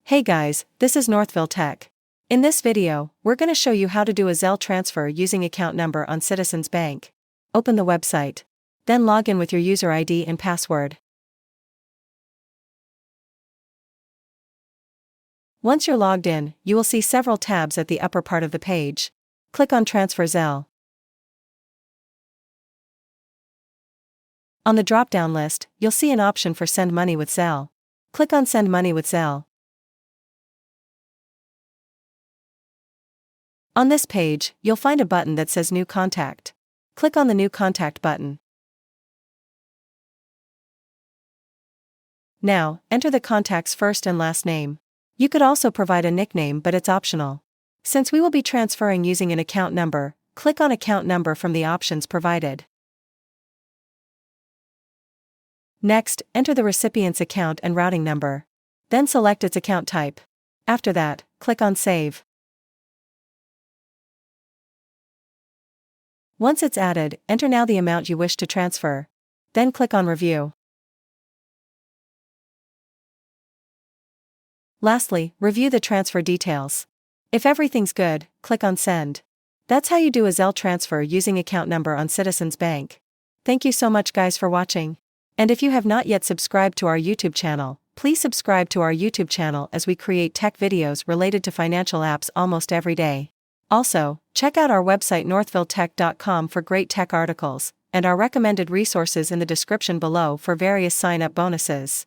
Hey guys, this is Northville Tech. In this video, we're going to show you how to do a Zelle transfer using account number on Citizens Bank. Open the website. Then log in with your user ID and password. Once you're logged in, you will see several tabs at the upper part of the page. Click on Transfer Zelle. On the drop-down list, you'll see an option for Send Money with Zelle. Click on Send Money with Zelle. On this page, you'll find a button that says New Contact. Click on the New Contact button. Now, enter the contact's first and last name. You could also provide a nickname, but it's optional. Since we will be transferring using an account number, click on Account Number from the options provided. Next, enter the recipient's account and routing number. Then select its account type. After that, click on Save. Once it's added, enter now the amount you wish to transfer. Then click on Review. Lastly, review the transfer details. If everything's good, click on Send. That's how you do a Zelle transfer using account number on Citizens Bank. Thank you so much guys for watching. And if you have not yet subscribed to our YouTube channel, please subscribe to our YouTube channel as we create tech videos related to financial apps almost every day. Also, check out our website northvilletech.com for great tech articles, and our recommended resources in the description below for various sign-up bonuses.